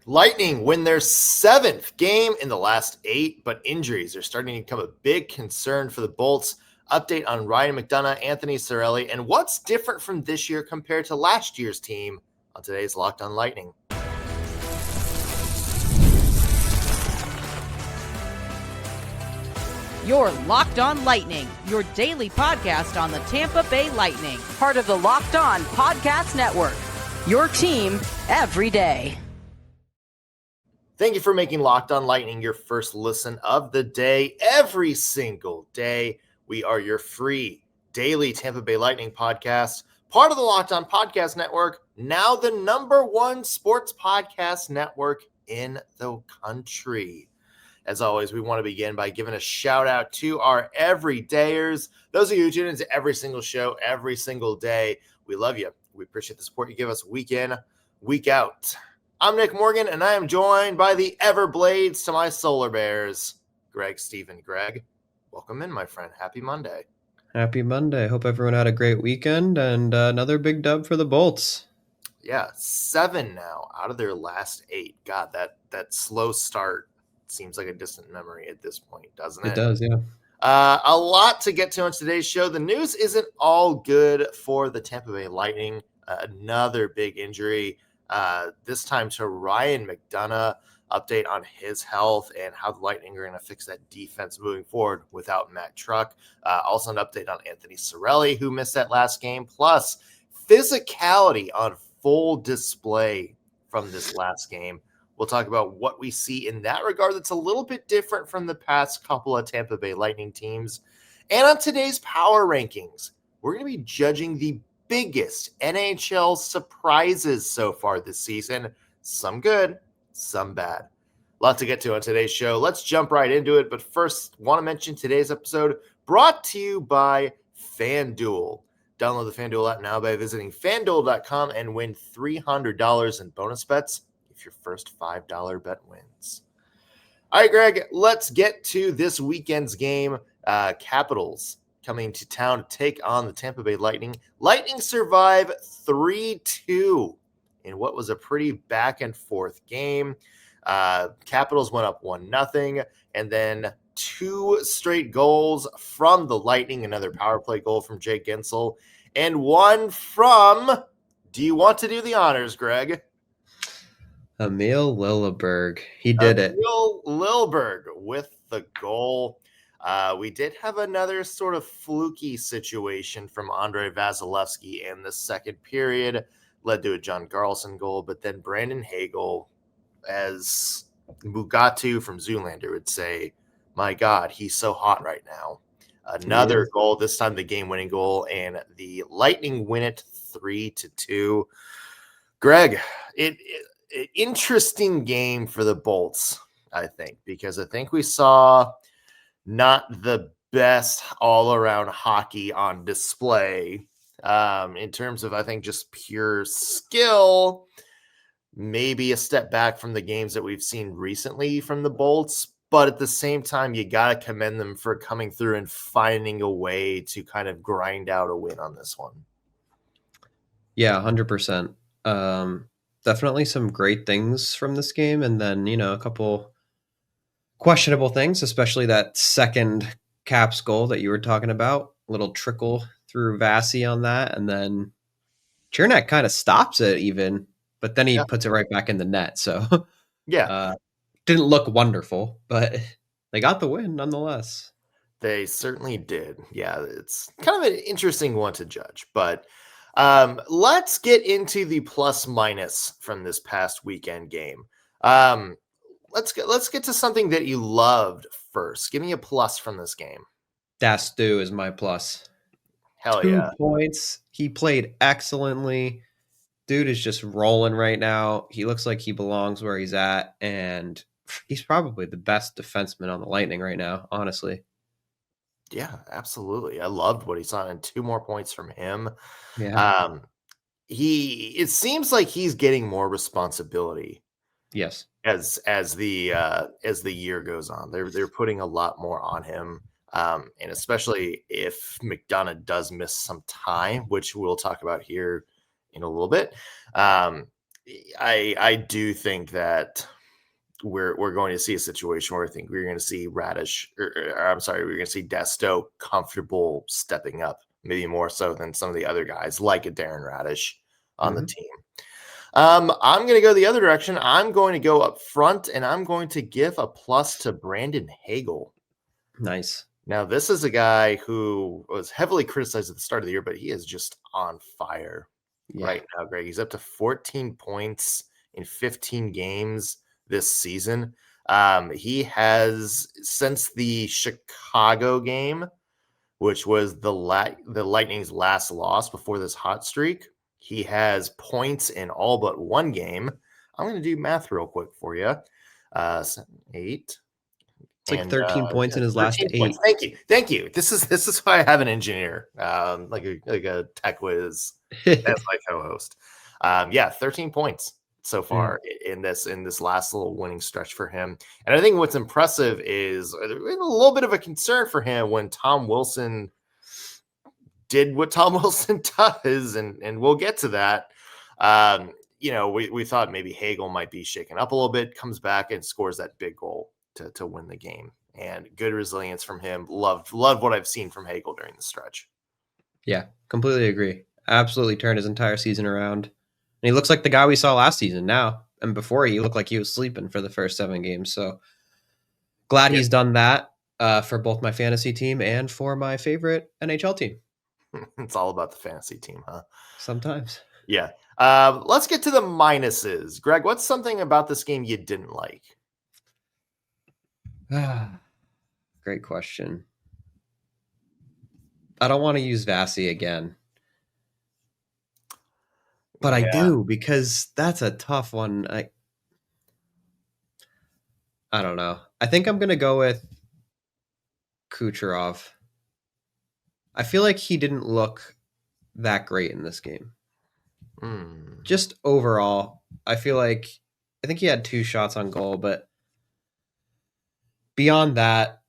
Lightning win their 7th game in the last 8, but injuries are starting to become a big concern for the Bolts. Update on Ryan McDonagh, Anthony Cirelli, and what's different from this year compared to last year's team on today's Locked On Lightning. You're Locked On Lightning, your daily podcast on the Tampa Bay Lightning. Part of the Locked On Podcast Network, your team every day. Thank you for making Locked On Lightning your first listen of the day. Every single day, we are your free daily Tampa Bay Lightning podcast, part of the Locked On Podcast Network, now the #1 sports podcast network in the country. As always, we want to begin by giving a shout out to our everydayers. Those of you who tune into every single show, every single day, we love you. We appreciate the support you give us week in, week out. I'm Nick Morgan, and I am joined by the Everblades to my Solar Bears, Greg, Steven. Greg, welcome in, my friend. Happy Monday. Happy Monday. Hope everyone had a great weekend and another big dub for the Bolts. Yeah, 7 now out of their last 8. God, that slow start seems like a distant memory at this point, doesn't it? It does, yeah. A lot to get to on today's show. The news isn't all good for the Tampa Bay Lightning. Another big injury. This time to Ryan McDonagh, update on his health and how the Lightning are going to fix that defense moving forward without Matt Truck. Also an update on Anthony Cirelli, who missed that last game, plus physicality on full display from this last game. We'll talk about what we see in that regard that's a little bit different from the past couple of Tampa Bay Lightning teams. And on today's power rankings, we're going to be judging the biggest NHL surprises so far this season. Some good, some bad. A lot to get to on today's show. Let's jump right into it. But first, want to mention today's episode brought to you by FanDuel. Download the FanDuel app now by visiting FanDuel.com and win $300 in bonus bets if your first $5 bet wins. All right, Greg, let's get to this weekend's game. Capitals coming to town to take on the Tampa Bay Lightning. Lightning survive 3-2 in what was a pretty back and forth game. Capitals went up 1-0, and then 2 straight goals from the Lightning, another power play goal from Jay Gensel, and one from, do you want to do the honors, Greg? Emil Lilleberg. He did it. Emil Lilleberg with the goal. We did have another sort of fluky situation from Andrei Vasilevsky in the second period, led to a John Carlson goal, but then Brandon Hagel, as Mugatu from Zoolander would say, my God, he's so hot right now. Another goal, this time the game-winning goal, and the Lightning win it 3-2. Greg, interesting game for the Bolts, I think, because I think we saw not the best all-around hockey on display in terms of, I think, just pure skill. Maybe a step back from the games that we've seen recently from the Bolts, but at the same time, you got to commend them for coming through and finding a way to kind of grind out a win on this one. Yeah, 100%. Definitely some great things from this game, and then, a couple questionable things, especially that second Caps goal that you were talking about. A little trickle through Vasi on that, and then Chernak kind of stops it even, but then he puts it right back in the net. So didn't look wonderful, but they got the win nonetheless. They certainly did. Yeah, it's kind of an interesting one to judge, but let's get into the plus minus from this past weekend game. Let's get to something that you loved first. Give me a plus from this game. Dastu is my plus. Hell 2 points. He played excellently. Dude is just rolling right now. He looks like he belongs where he's at, and he's probably the best defenseman on the Lightning right now, honestly. Yeah, absolutely. I loved what he saw, and 2 more points from him. Yeah. It seems like he's getting more responsibility. Yes. As the year goes on, they're putting a lot more on him. And especially if McDonagh does miss some time, which we'll talk about here in a little bit. I do think that we're going to see a situation where I think we're going to see Radish, or I'm sorry, we're going to see Desto comfortable stepping up, maybe more so than some of the other guys, like a Darren Radish on the team. I'm going to go the other direction. I'm going to go up front, and I'm going to give a plus to Brandon Hagel. Nice. Now, this is a guy who was heavily criticized at the start of the year, but he is just on fire right now, Greg. He's up to 14 points in 15 games this season. He has, since the Chicago game, which was the Lightning's last loss before this hot streak, he has points in all but one game. I'm going to do math real quick for you. 7, 8. It's like 13 points in his last 8. Points. Thank you. This is why I have an engineer, like a tech whiz as my co-host. 13 points so far in this last little winning stretch for him. And I think what's impressive is a little bit of a concern for him when Tom Wilson did what Tom Wilson does, and we'll get to that. We thought maybe Hagel might be shaken up a little bit, comes back and scores that big goal to win the game. And good resilience from him. Loved what I've seen from Hagel during the stretch. Yeah, completely agree. Absolutely turned his entire season around. And he looks like the guy we saw last season now. And before, he looked like he was sleeping for the first 7 games. So glad he's done that for both my fantasy team and for my favorite NHL team. It's all about the fantasy team, huh? Sometimes. Yeah. Let's get to the minuses. Greg, what's something about this game you didn't like? Great question. I don't want to use Vasi again. But I do, because that's a tough one. I don't know. I think I'm going to go with Kucherov. I feel like he didn't look that great in this game. Just overall, I think he had 2 shots on goal, but beyond that,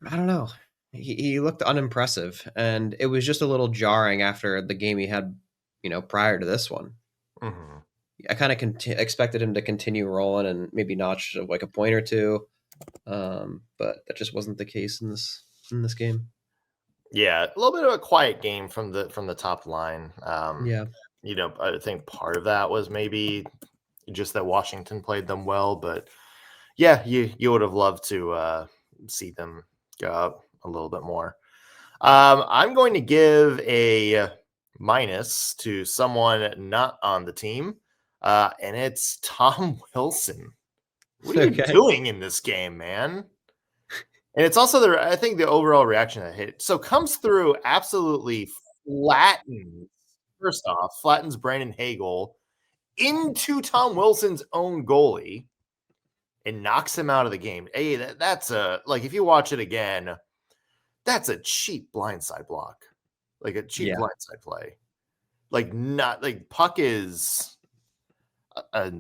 I don't know. He looked unimpressive, and it was just a little jarring after the game he had, prior to this one. I kind of expected him to continue rolling and maybe notch like a point or 2, but that just wasn't the case in this game. Yeah, a little bit of a quiet game from the top line. I think part of that was maybe just that Washington played them well, but yeah, you would have loved to see them go up a little bit more. I'm going to give a minus to someone not on the team, and it's Tom Wilson. What are you doing in this game, man? And it's also I think the overall reaction that hit. So comes through, absolutely flattens Brandon Hagel into Tom Wilson's own goalie and knocks him out of the game. Hey, that's if you watch it again, that's a cheap blindside block. Like a cheap blindside play. Puck is I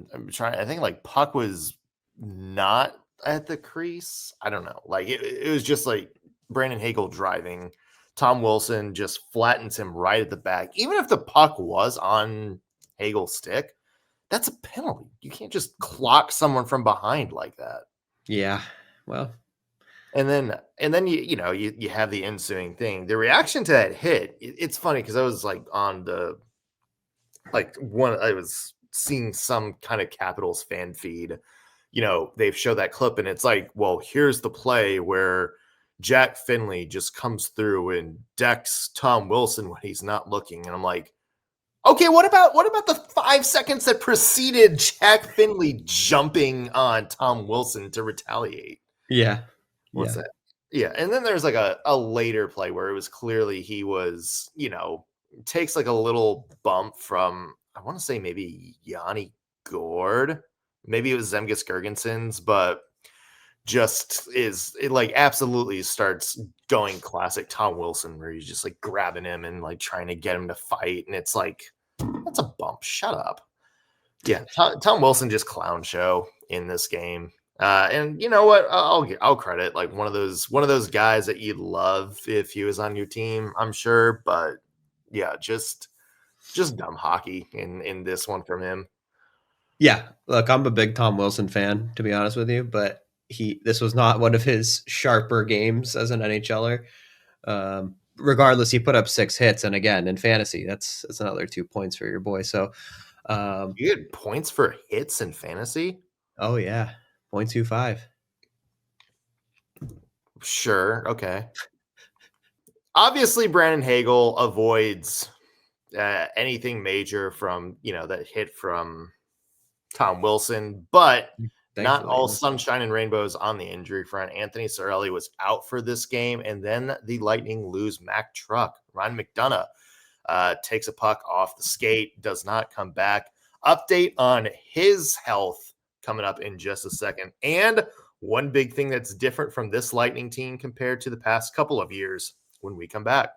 think Puck was not at the crease. I don't know. It was just like Brandon Hagel driving. Tom Wilson just flattens him right at the back. Even if the puck was on Hagel's stick, that's a penalty. You can't just clock someone from behind like that. Yeah. Well, and then you have the ensuing thing. The reaction to that hit, it's funny because I was on the I was seeing some kind of Capitals fan feed. They've showed that clip and it's here's the play where Jack Finley just comes through and decks Tom Wilson when he's not looking. And I'm like, okay, what about the 5 seconds that preceded Jack Finley jumping on Tom Wilson to retaliate? Yeah. What's that? Yeah. And then there's a later play where it was clearly he was, takes a little bump from, I want to say maybe Yanni Gord. Maybe it was Zemgus Girgensons, but just absolutely starts going classic Tom Wilson, where he's just grabbing him and trying to get him to fight. And it's that's a bump. Shut up. Yeah. Tom Wilson just clown show in this game. And you know what? I'll credit one of those guys that you'd love if he was on your team, I'm sure. But yeah, just Just dumb hockey in this one from him. Yeah, look, I'm a big Tom Wilson fan, to be honest with you, but this was not one of his sharper games as an NHLer. Regardless, he put up 6 hits, and again, in fantasy, that's another 2 points for your boy. So, You get points for hits in fantasy? oh yeah, 0.25. Sure, okay. Obviously, Brandon Hagel avoids anything major from, that hit from Tom Wilson, but not Thankfully, all sunshine and rainbows on the injury front. Anthony Cirelli was out for this game, and then the Lightning lose Mac Truck. Ryan McDonagh takes a puck off the skate, does not come back. Update on his health coming up in just a second. And one big thing that's different from this Lightning team compared to the past couple of years when we come back.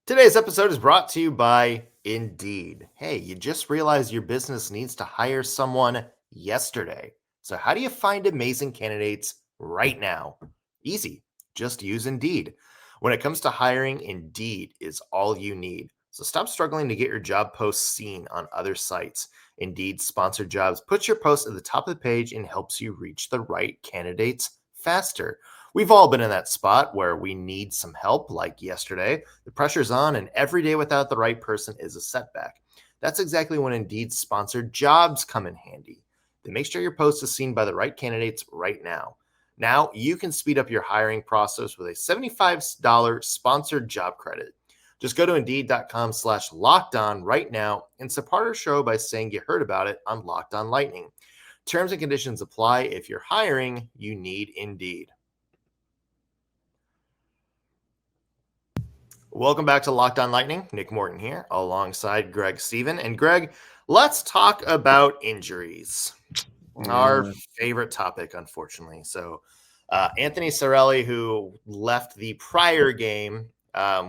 Today's episode is brought to you by Indeed. Hey, you just realized your business needs to hire someone yesterday. So how do you find amazing candidates right now? Easy. Just use Indeed. When it comes to hiring, Indeed is all you need. So stop struggling to get your job posts seen on other sites. Indeed sponsored jobs puts your post at the top of the page and helps you reach the right candidates faster. We've all been in that spot where we need some help, like yesterday. The pressure's on, and every day without the right person is a setback. That's exactly when Indeed's sponsored jobs come in handy. They make sure your post is seen by the right candidates right now. Now you can speed up your hiring process with a $75 sponsored job credit. Just go to Indeed.com/lockedon right now and support our show by saying you heard about it on Locked On Lightning. Terms and conditions apply. If you're hiring, you need Indeed. Welcome back to Locked On Lightning. Nick Morgan here alongside Greg Steven. And Greg, let's talk about injuries. Our favorite topic, unfortunately. So Anthony Cirelli, who left the prior game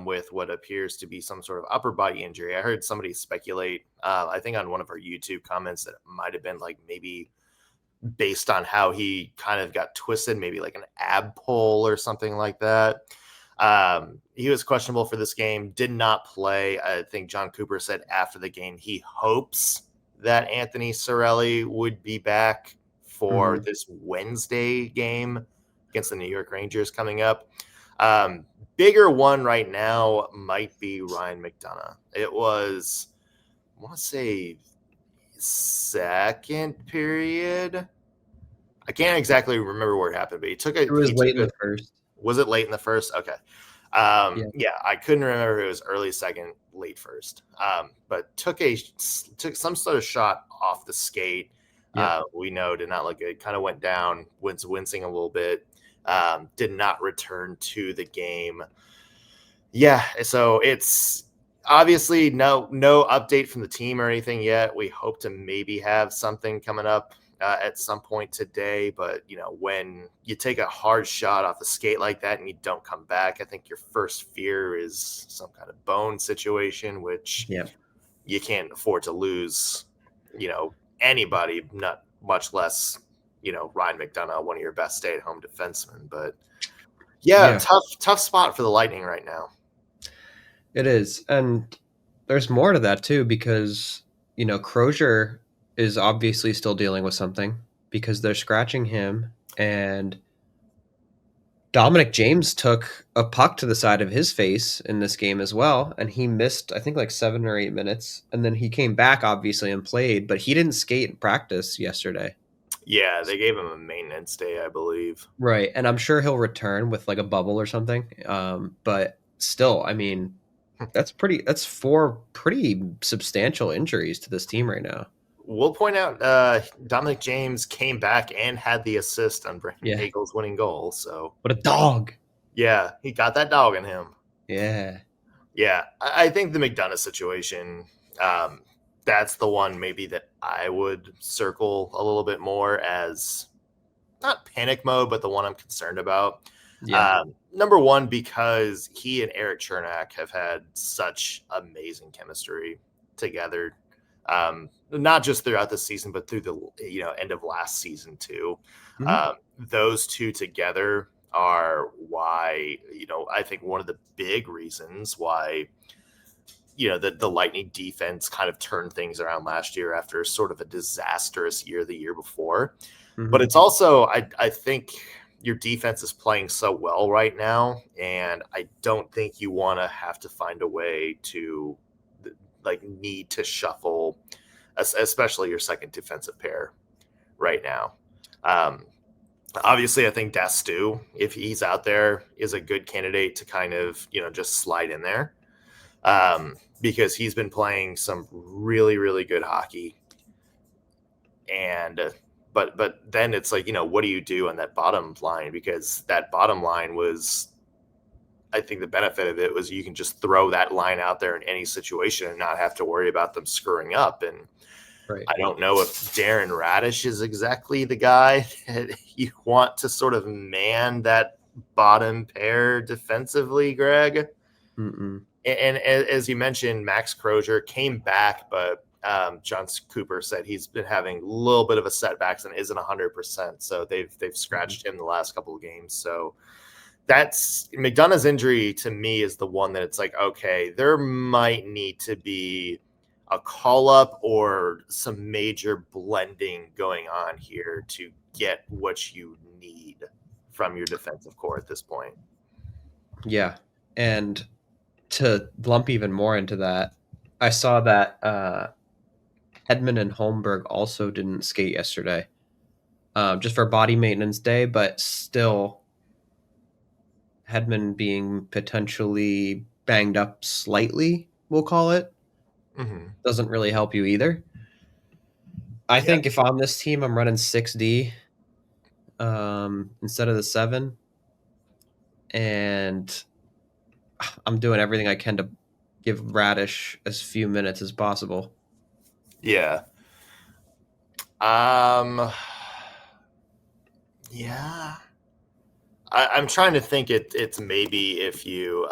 with what appears to be some sort of upper body injury. I heard somebody speculate, I think on one of our YouTube comments, that it might have been like maybe based on how he kind of got twisted, maybe like an ab pull or something like that. He was questionable for this game, did not play. I think John Cooper said after the game he hopes that Anthony Cirelli would be back for this Wednesday game against the New York Rangers coming up. Bigger one right now might be Ryan McDonagh. It was, I want to say, second period. I can't exactly remember where it happened, but it was late in the first. Was it late in the first? Okay. Yeah, I couldn't remember if it was early second, late first. But took some sort of shot off the skate. Yeah. We know did not look good. Kind of went down, wincing a little bit. Did not return to the game. Yeah, so it's obviously no update from the team or anything yet. We hope to maybe have something coming up at some point today, but when you take a hard shot off the skate like that and you don't come back, I think your first fear is some kind of bone situation, which you can't afford to lose, anybody, not much less, Ryan McDonagh, one of your best stay-at-home defensemen. But tough spot for the Lightning right now. It is, and there's more to that too, because Crozier is obviously still dealing with something because they're scratching him, and Dominic James took a puck to the side of his face in this game as well, and he missed, I think, like 7 or 8 minutes, and then he came back obviously and played, but he didn't skate in practice yesterday. Yeah, they gave him a maintenance day, I believe. Right, and I'm sure he'll return with like a bubble or something, but still, I mean, that's 4 pretty substantial injuries to this team right now. We'll point out Dominic James came back and had the assist on Brandon Hagel's winning goal. So what a dog! Yeah, he got that dog in him. Yeah. I think the McDonagh situation, that's the one maybe that I would circle a little bit more as not panic mode, but the one I'm concerned about. Yeah. Number one, because he and Eric Chernak have had such amazing chemistry together. Not just throughout the season, but through the end of last season too. Those two together are why, I think one of the big reasons why, the Lightning defense kind of turned things around last year after sort of a disastrous year the year before. But it's also, I think your defense is playing so well right now, and I don't think you want to have to find a way to need to shuffle, especially your second defensive pair right now. Obviously, I think Dastu, if he's out there, is a good candidate to kind of, just slide in there, because he's been playing some really, really good hockey. And but then it's like, what do you do on that bottom line? Because that bottom line was, I think the benefit of it was you can just throw that line out there in any situation and not have to worry about them screwing up. And Right. I don't know if Darren Radish is exactly the guy that you want to sort of man that bottom pair defensively, Greg. Mm-mm. And as you mentioned, Max Crozier came back, but John Cooper said he's been having a little bit of a setbacks and isn't 100%. So they've scratched him the last couple of games. So that's McDonagh's injury to me is the one that it's like, okay, there might need to be a call up or some major blending going on here to get what you need from your defensive core at this point. Yeah. And to lump even more into that, I saw that Hedman and Holmberg also didn't skate yesterday, just for body maintenance day, but still Hedman being potentially banged up slightly, we'll call it, doesn't really help you either. I think if I'm this team, I'm running 6D instead of the 7. And I'm doing everything I can to give Radish as few minutes as possible. Yeah. Yeah. I'm trying to think it's maybe if you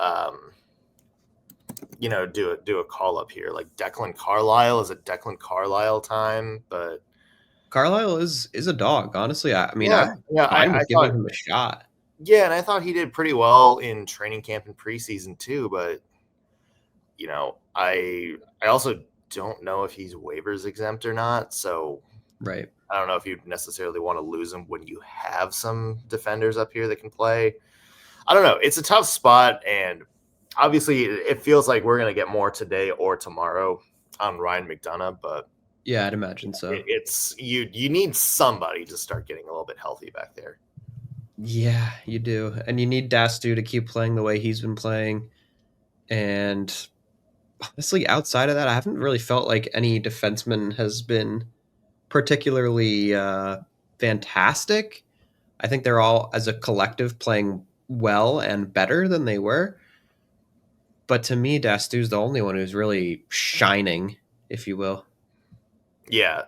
do a call up here, like Declan Carlisle. Is it Declan Carlisle time? But Carlisle is a dog, honestly. I'm I fine with giving him a shot. Yeah, and I thought he did pretty well in training camp and preseason too, but I also don't know if he's waivers exempt or not. So Right. I don't know if you necessarily want to lose him when you have some defenders up here that can play. I don't know. It's a tough spot, and obviously it feels like we're going to get more today or tomorrow on Ryan McDonagh, but yeah, I'd imagine so. It's you need somebody to start getting a little bit healthy back there. Yeah, you do. And you need Dastu to keep playing the way he's been playing. And honestly, outside of that, I haven't really felt like any defenseman has been particularly fantastic. I think they're all, as a collective, playing well and better than they were. But to me, Dastu's the only one who's really shining, if you will. Yeah.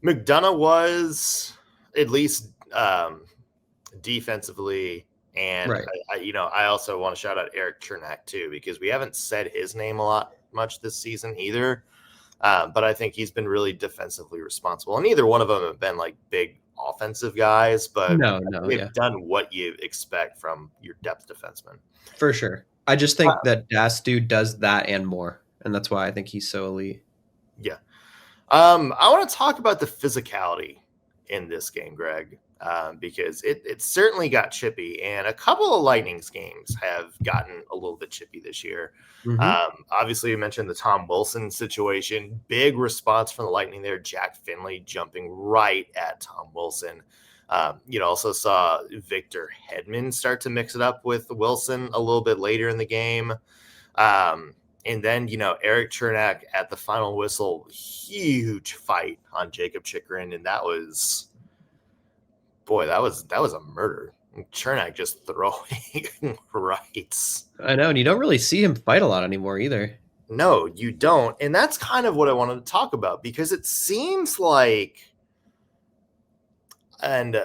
McDonagh was at least defensively. And, right. I also want to shout out Eric Chernak, too, because we haven't said his name much this season either. But I think he's been really defensively responsible. And neither one of them have been like big offensive guys, but they've done what you expect from your depth defenseman. For sure. I just think that Dastu does that and more. And that's why I think he's so elite. Yeah. I want to talk about the physicality in this game, Greg, because it certainly got chippy, and a couple of Lightning's games have gotten a little bit chippy this year. Obviously, you mentioned the Tom Wilson situation. Big response from the Lightning there. Jack Finley jumping right at Tom Wilson. Also saw Victor Hedman start to mix it up with Wilson a little bit later in the game. And then, Eric Chernak at the final whistle, huge fight on Jacob Chychrun. And that was a murder. Chernak just throwing rights. I know. And you don't really see him fight a lot anymore either. No, you don't. And that's kind of what I wanted to talk about, because it seems like, and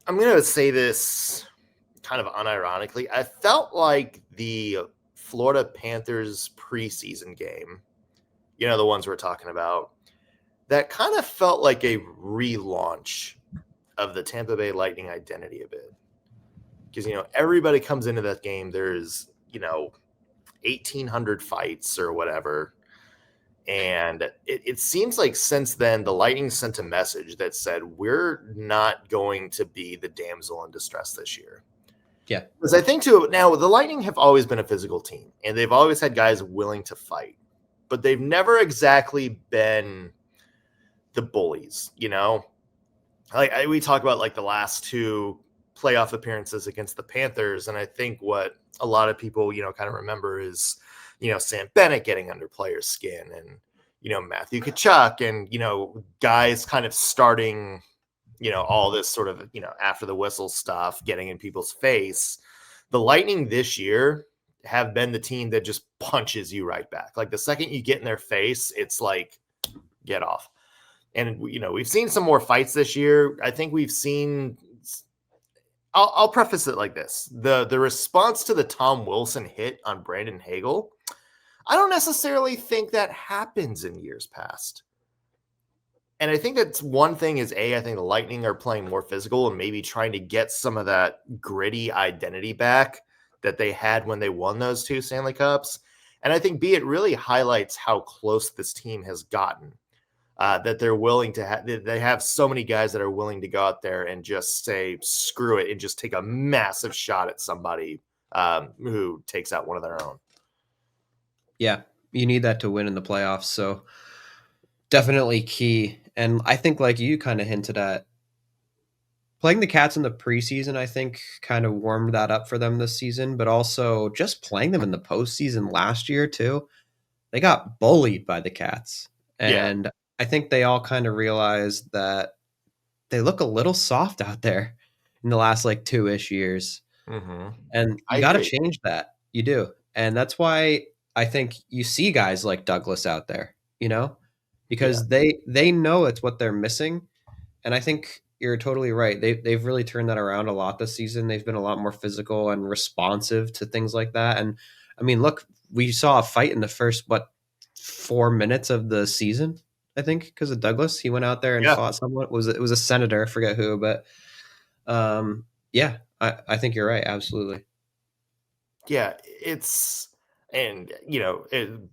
I'm going to say this kind of unironically, I felt like the Florida Panthers preseason game, the ones we're talking about, that kind of felt like a relaunch of the Tampa Bay Lightning identity a bit. Because, everybody comes into that game, there's, 1,800 fights or whatever. And it seems like since then, the Lightning sent a message that said, we're not going to be the damsel in distress this year. Yeah. Because I think, too, now the Lightning have always been a physical team, and they've always had guys willing to fight. But they've never exactly been the bullies, Like we talk about like the last two playoff appearances against the Panthers, and I think what a lot of people, kind of remember is, Sam Bennett getting under players' skin, and Matthew Tkachuk, and guys kind of starting, all this sort of after the whistle stuff, getting in people's face. The Lightning this year have been the team that just punches you right back. Like the second you get in their face, it's like, get off. And we've seen some more fights this year. I think we've seen. I'll preface it like this: the response to the Tom Wilson hit on Brandon Hagel, I don't necessarily think that happens in years past. And I think that's one thing is I think the Lightning are playing more physical and maybe trying to get some of that gritty identity back that they had when they won those 2 Stanley Cups. And I think it really highlights how close this team has gotten. That they're willing to they have so many guys that are willing to go out there and just say, screw it, and just take a massive shot at somebody who takes out one of their own. Yeah, you need that to win in the playoffs. So definitely key. And I think like you kind of hinted at, playing the Cats in the preseason, I think kind of warmed that up for them this season, but also just playing them in the postseason last year too. They got bullied by the Cats. And yeah. I think they all kind of realized that they look a little soft out there in the last like 2-ish years. Mm-hmm. And you got to change that. You do. And that's why I think you see guys like Douglas out there, because they know it's what they're missing. And I think you're totally right. They've really turned that around a lot this season. They've been a lot more physical and responsive to things like that. And I mean, look, we saw a fight in the first, 4 minutes of the season, I think, because of Douglas. He went out there and fought someone. It was a senator, I forget who, but I think you're right. Absolutely. Yeah,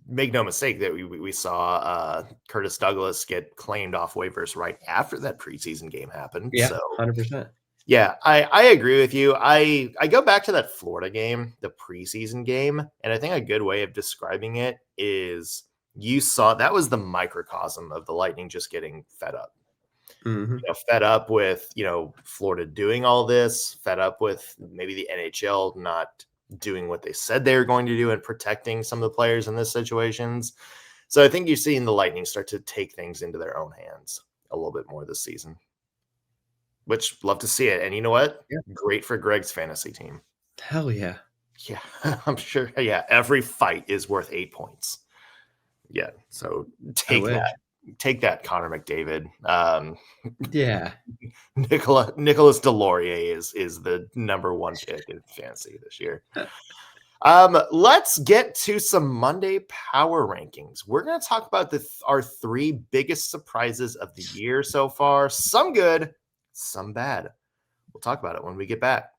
make no mistake that we saw Curtis Douglas get claimed off waivers right after that preseason game happened. Yeah, so 100%. Yeah, I agree with you. I go back to that Florida game, the preseason game, and I think a good way of describing it is you saw that was the microcosm of the Lightning just getting fed up. Mm-hmm. Fed up with, Florida doing all this, fed up with maybe the NHL not doing what they said they were going to do and protecting some of the players in these situations. So I think you're seeing the Lightning start to take things into their own hands a little bit more this season, which love to see it. And you know what? Yeah. Great for Greg's fantasy team. Hell yeah. Yeah, I'm sure. Yeah, every fight is worth 8 points. Yeah, so take that, Connor McDavid. Yeah, Nicholas Delorier is the number 1 pick in fantasy this year. Let's get to some Monday power rankings. We're going to talk about our 3 biggest surprises of the year so far. Some good, some bad. We'll talk about it when we get back.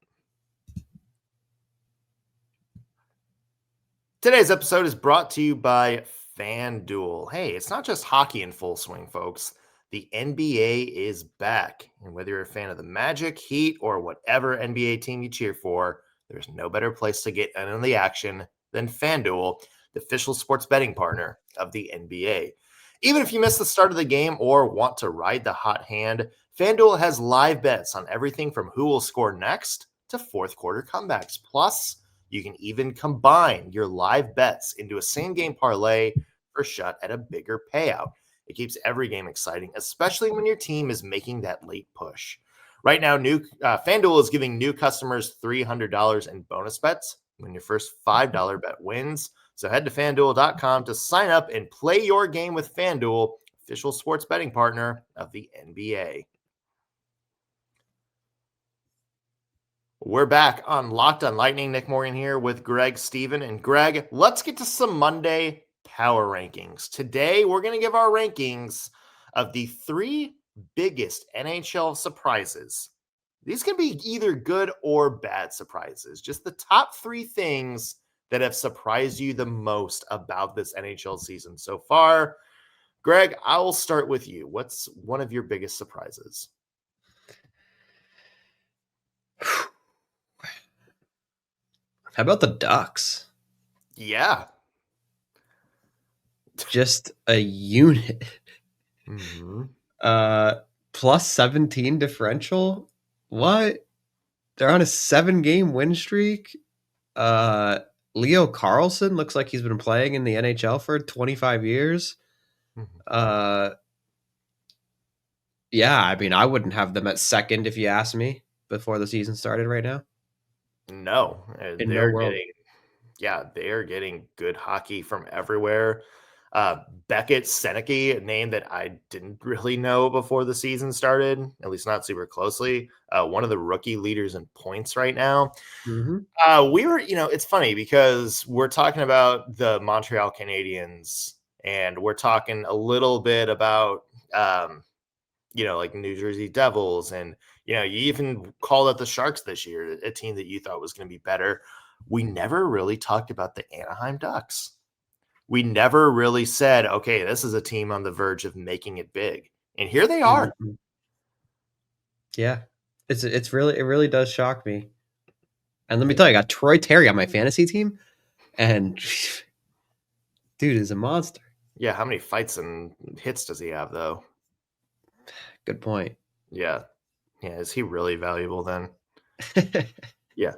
Today's episode is brought to you by FanDuel. Hey, it's not just hockey in full swing, folks. The NBA is back. And whether you're a fan of the Magic, Heat, or whatever NBA team you cheer for, there's no better place to get in on the action than FanDuel, the official sports betting partner of the NBA. Even if you miss the start of the game or want to ride the hot hand, FanDuel has live bets on everything from who will score next to fourth quarter comebacks. Plus, you can even combine your live bets into a same-game parlay for a shot at a bigger payout. It keeps every game exciting, especially when your team is making that late push. Right now, FanDuel is giving new customers $300 in bonus bets when your first $5 bet wins. So head to FanDuel.com to sign up and play your game with FanDuel, official sports betting partner of the NBA. We're back on Locked on Lightning. Nick Morgan here with Greg, Steven, and Greg. Let's get to some Monday power rankings. Today, we're going to give our rankings of the 3 biggest NHL surprises. These can be either good or bad surprises. Just the top 3 things that have surprised you the most about this NHL season so far. Greg, I will start with you. What's one of your biggest surprises? How about the Ducks? Yeah. Just a unit. Mm-hmm. Plus 17 differential. What? They're on a 7-game win streak. Leo Carlson looks like he's been playing in the NHL for 25 years. Mm-hmm. Yeah, I mean, I wouldn't have them at second if you asked me before the season started right now. No, In no world. they're getting good hockey from everywhere. Beckett Seneke, a name that I didn't really know before the season started, at least not super closely. One of the rookie leaders in points right now. Mm-hmm. We were, it's funny because we're talking about the Montreal Canadiens and we're talking a little bit about, like New Jersey Devils. And, you even called out the Sharks this year, a team that you thought was going to be better. We never really talked about the Anaheim Ducks. We never really said, okay, this is a team on the verge of making it big. And here they are. Mm-hmm. Yeah. It really does shock me. And let me tell you, I got Troy Terry on my fantasy team, and dude is a monster. Yeah, how many fights and hits does he have, though? Good point. Yeah. Yeah, is he really valuable then? Yeah.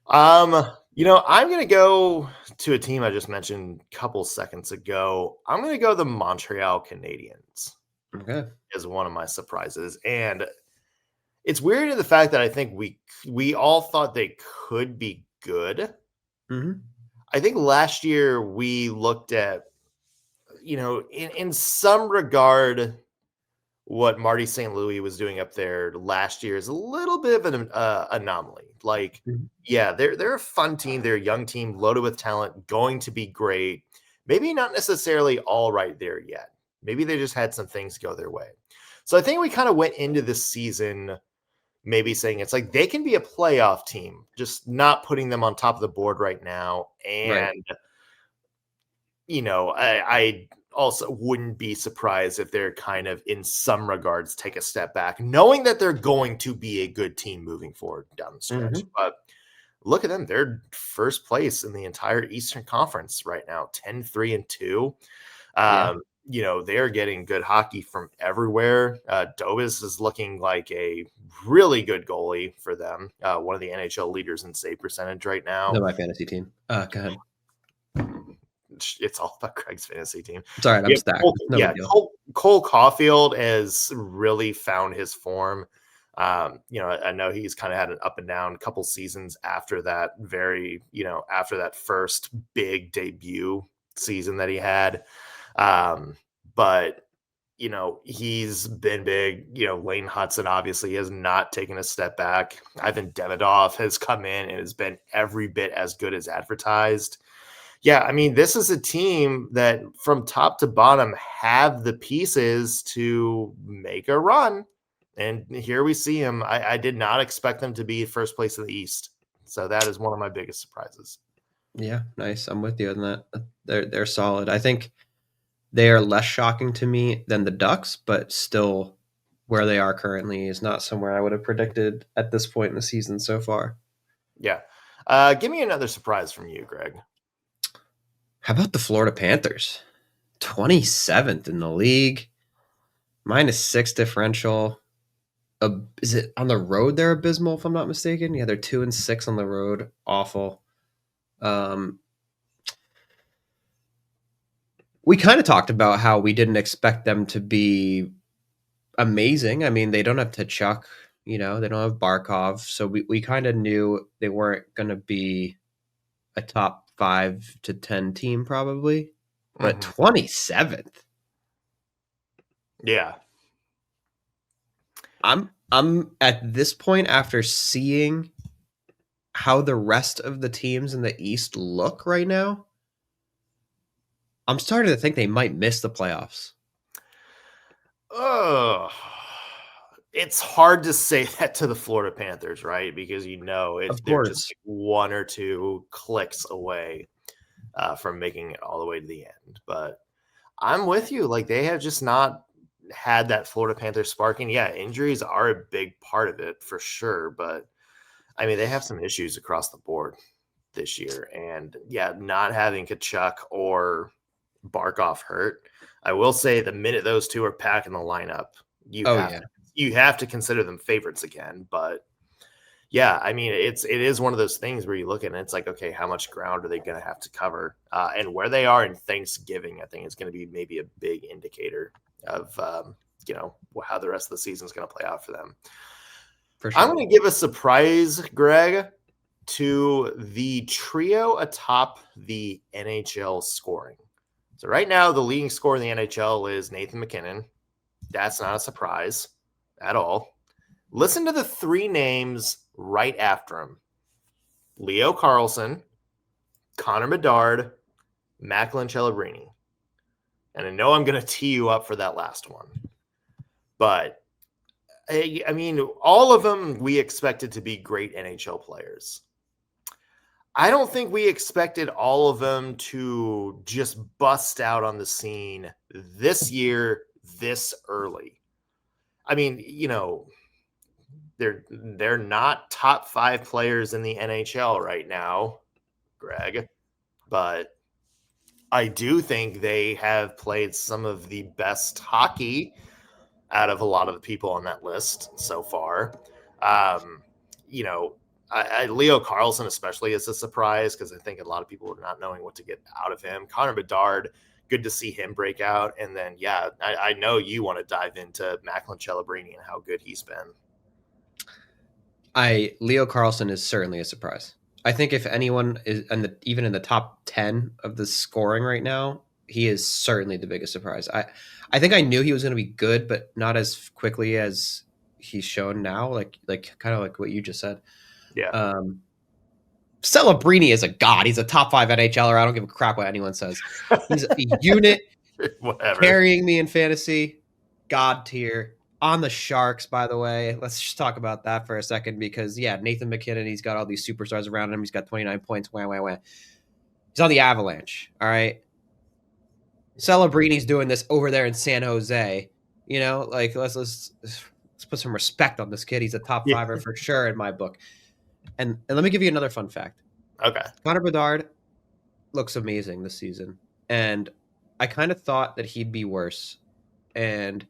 I'm going to go to a team I just mentioned a couple seconds ago. I'm going to go the Montreal Canadiens Okay. as one of my surprises. And it's weird in the fact that I think we all thought they could be good. Mm-hmm. I think last year we looked at, in some regard, what Marty St. Louis was doing up there last year is a little bit of an anomaly. Like, Mm-hmm. yeah, they're a fun team. They're a young team, loaded with talent, going to be great. Maybe not necessarily all right there yet. Maybe they just had some things go their way. So I think we kind of went into this season maybe saying it's like they can be a playoff team, just not putting them on top of the board right now. Right. And, I also wouldn't be surprised if they're kind of in some regards take a step back, knowing that they're going to be a good team moving forward down the stretch. Mm-hmm. But look at them. They're first place in the entire Eastern Conference right now, 10-3-2. Yeah. They're getting good hockey from everywhere. Dobis is looking like a really good goalie for them. One of the NHL leaders in save percentage right now. No, my fantasy team. Go ahead. It's all about Craig's fantasy team. It's all right. I'm stacked. Cole Caufield has really found his form. I know he's kind of had an up and down couple seasons after that after that first big debut season that he had. But he's been big. Lane Hudson obviously has not taken a step back. Ivan Demidov has come in and has been every bit as good as advertised. Yeah, I mean, this is a team that from top to bottom have the pieces to make a run. And here we see him. I did not expect them to be first place in the East. So that is one of my biggest surprises. Yeah, nice. I'm with you on that. They're solid. I think they are less shocking to me than the Ducks, but still where they are currently is not somewhere I would have predicted at this point in the season so far. Yeah. Give me another surprise from you, Greg. How about the Florida Panthers? 27th in the league, -6 differential. Is it on the road? They're abysmal, if I'm not mistaken. Yeah, they're 2-6 on the road. Awful. We kind of talked about how we didn't expect them to be amazing. I mean, they don't have Tkachuk, they don't have Barkov, so we kind of knew they weren't going to be a top 5 to 10 team probably, but 27th. Yeah. I'm at this point, after seeing how the rest of the teams in the East look right now, I'm starting to think they might miss the playoffs. Oh, it's hard to say that to the Florida Panthers, right? Because if Of they're just course. like one or two clicks away from making it all the way to the end. But I'm with you. Like they have just not had that Florida Panthers spark. And yeah, injuries are a big part of it for sure. But I mean, they have some issues across the board this year. And yeah, not having Kachuk or Barkov hurt. I will say the minute those two are back in the lineup, you Oh, have yeah. to you have to consider them favorites again. But yeah, I mean it is one of those things where you look at it and it's like, okay, how much ground are they going to have to cover? And where they are in Thanksgiving, I think is going to be maybe a big indicator of how the rest of the season is going to play out for them. For I'm sure. going to give a surprise, Greg, to the trio atop the NHL scoring. So right now, the leading scorer in the NHL is Nathan MacKinnon. That's not a surprise at all. Listen to the three names right after him: Leo Carlson, Connor Bedard, Macklin Celebrini. And I know I'm going to tee you up for that last one. But, I mean, all of them we expected to be great NHL players. I don't think we expected all of them to just bust out on the scene this year, this early. I mean, they're not top 5 players in the NHL right now, Greg, but I do think they have played some of the best hockey out of a lot of the people on that list so far. Um, you know, Leo Carlson especially is a surprise because I think a lot of people are not knowing what to get out of him. Connor Bedard, good to see him break out. And then, yeah, I know you want to dive into Macklin Celebrini and how good he's been. Leo Carlson is certainly a surprise. I think if anyone is even in the top 10 of the scoring right now, he is certainly the biggest surprise. I think I knew he was going to be good, but not as quickly as he's shown now. Like kind of like what you just said. Yeah. Celebrini is a god. He's a top 5 NHLer. I don't give a crap what anyone says. He's a unit. Whatever. Carrying me in fantasy. God tier. On the Sharks, by the way. Let's just talk about that for a second because, yeah, Nathan MacKinnon, he's got all these superstars around him. He's got 29 points. Wah, wah, wah. He's on the Avalanche, all right? Celebrini's doing this over there in San Jose. Like let's put some respect on this kid. He's a top fiver for sure in my book. And let me give you another fun fact. Okay. Connor Bedard looks amazing this season. And I kind of thought that he'd be worse. And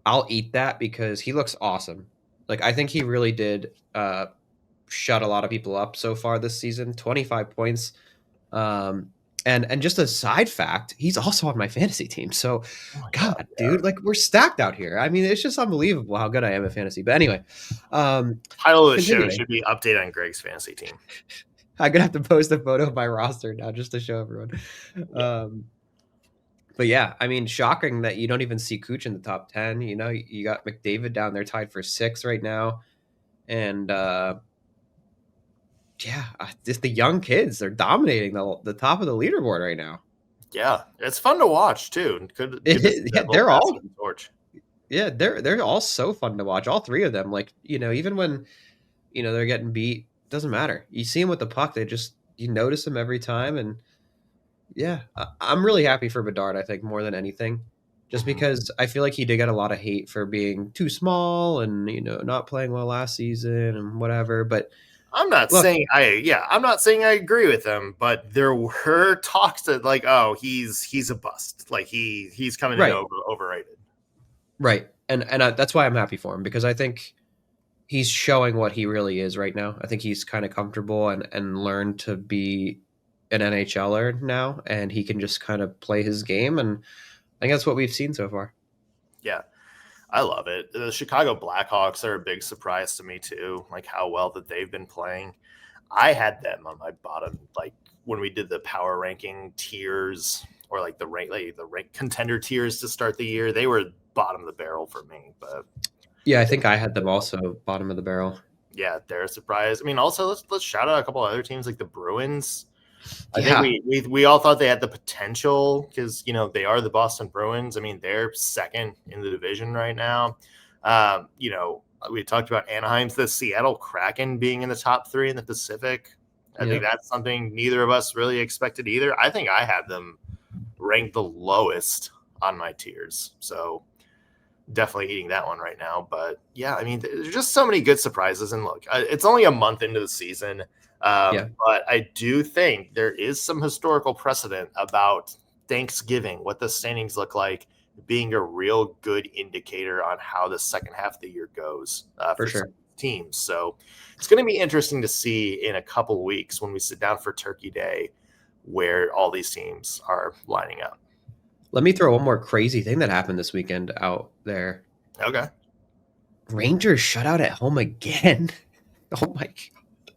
I'll eat that because he looks awesome. Like, I think he really did shut a lot of people up so far this season. 25 points. And just a side fact, he's also on my fantasy team. So, God, dude, like we're stacked out here. I mean, it's just unbelievable how good I am at fantasy. But anyway, title of the show should be update on Greg's fantasy team. I'm gonna have to post a photo of my roster now just to show everyone. Yeah. But yeah, I mean, shocking that you don't even see Cooch in the top 10. You got McDavid down there tied for 6 right now, and just the young kids, they're dominating the top of the leaderboard right now. Yeah, it's fun to watch too. They're all they're all so fun to watch. All 3 of them, like even when they're getting beat, doesn't matter. You see them with the puck, you notice them every time, and yeah, I'm really happy for Bedard. I think more than anything, just because I feel like he did get a lot of hate for being too small and not playing well last season and whatever, but. I'm not saying I agree with him, but there were talks that like, oh, he's a bust. Like he's coming in overrated. Right. And that's why I'm happy for him because I think he's showing what he really is right now. I think he's kind of comfortable and learned to be an NHLer now, and he can just kind of play his game. And I think that's what we've seen so far. Yeah. I love it. The Chicago Blackhawks are a big surprise to me too, like how well that they've been playing. I had them on my bottom, like when we did the power ranking tiers or like the rank contender tiers to start the year. They were bottom of the barrel for me, but yeah, I think I had them also bottom of the barrel. Yeah, they're a surprise. I mean, also let's shout out a couple other teams like the Bruins. I think we all thought they had the potential because, they are the Boston Bruins. I mean, they're second in the division right now. We talked about Anaheim's the Seattle Kraken being in the top 3 in the Pacific. I think that's something neither of us really expected either. I think I had them ranked the lowest on my tiers. So definitely eating that one right now. But yeah, I mean, there's just so many good surprises. And look, it's only a month into the season. But I do think there is some historical precedent about Thanksgiving, what the standings look like, being a real good indicator on how the second half of the year goes for sure. Teams. So it's going to be interesting to see in a couple weeks when we sit down for Turkey Day where all these teams are lining up. Let me throw one more crazy thing that happened this weekend out there. Okay. Rangers shut out at home again. Oh my God.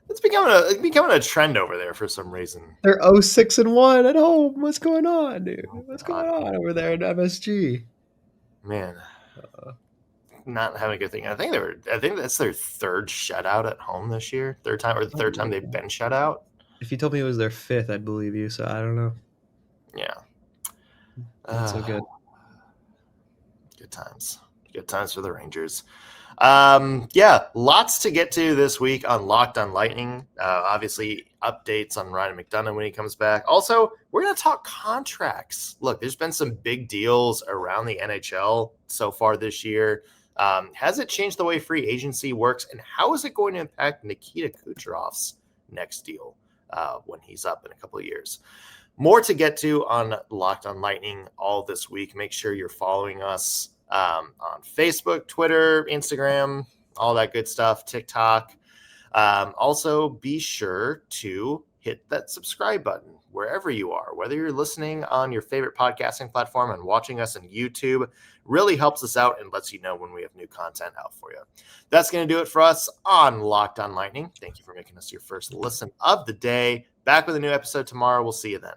It's becoming a trend over there for some reason. They're 0-6-1 at home. What's going on, dude? What's going on over there in MSG? Man, not having a good thing. I think that's their third shutout at home this year. Third time they've been shut out. If you told me it was their 5th, I'd believe you. So I don't know. Yeah, not so good. Good times for the Rangers. Lots to get to this week on Locked on Lightning. Obviously, updates on Ryan McDonagh when he comes back. Also, we're going to talk contracts. Look, there's been some big deals around the NHL so far this year. Has it changed the way free agency works, and how is it going to impact Nikita Kucherov's next deal when he's up in a couple of years? More to get to on Locked on Lightning all this week. Make sure you're following us on Facebook, Twitter, Instagram, all that good stuff, TikTok. Also, be sure to hit that subscribe button wherever you are, whether you're listening on your favorite podcasting platform and watching us on YouTube. Really helps us out and lets you know when we have new content out for you. That's going to do it for us on Locked on Lightning. Thank you for making us your first listen of the day. Back with a new episode tomorrow. We'll see you then.